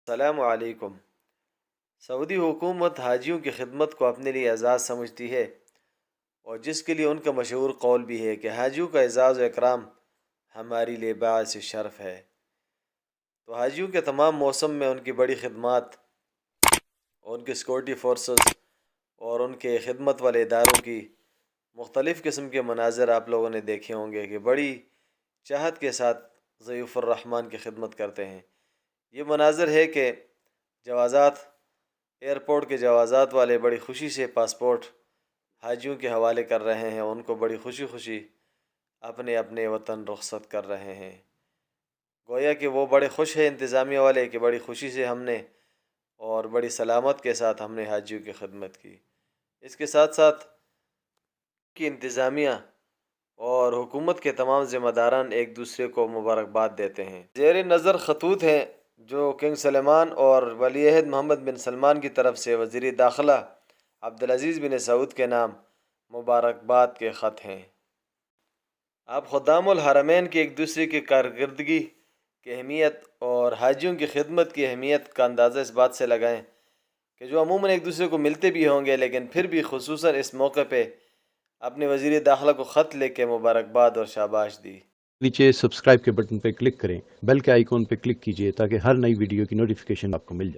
السلام علیکم۔ سعودی حکومت حاجیوں کی خدمت کو اپنے لیے اعزاز سمجھتی ہے، اور جس کے لیے ان کا مشہور قول بھی ہے کہ حاجیوں کا اعزاز و اکرام ہمارے لیے باعث شرف ہے۔ تو حاجیوں کے تمام موسم میں ان کی بڑی خدمات، ان کی سیکورٹی فورسز اور ان کے خدمت والے اداروں کی مختلف قسم کے مناظر آپ لوگوں نے دیکھے ہوں گے کہ بڑی چاہت کے ساتھ ضیوف الرحمن کی خدمت کرتے ہیں۔ یہ مناظر ہے کہ جوازات، ایئرپورٹ کے جوازات والے بڑی خوشی سے پاسپورٹ حاجیوں کے حوالے کر رہے ہیں، ان کو بڑی خوشی خوشی اپنے اپنے وطن رخصت کر رہے ہیں۔ گویا کہ وہ بڑے خوش ہیں انتظامیہ والے کہ بڑی خوشی سے ہم نے اور بڑی سلامت کے ساتھ ہم نے حاجیوں کی خدمت کی۔ اس کے ساتھ ساتھ کی انتظامیہ اور حکومت کے تمام ذمہ داران ایک دوسرے کو مبارکباد دیتے ہیں۔ زیر نظر خطوط ہیں جو کنگ سلمان اور ولی عہد محمد بن سلمان کی طرف سے وزیر داخلہ عبدالعزیز بن سعود کے نام مبارکباد کے خط ہیں۔ آپ خدام الحرمین کی ایک دوسرے کی کارکردگی کی اہمیت اور حاجیوں کی خدمت کی اہمیت کا اندازہ اس بات سے لگائیں کہ جو عموماً ایک دوسرے کو ملتے بھی ہوں گے، لیکن پھر بھی خصوصاً اس موقع پہ اپنے وزیر داخلہ کو خط لے کے مبارکباد اور شاباش دی۔ نیچے سبسکرائب کے بٹن پہ کلک کریں، بیل کے آئیکن پہ کلک کیجئے تاکہ ہر نئی ویڈیو کی نوٹیفیکیشن آپ کو مل جائے۔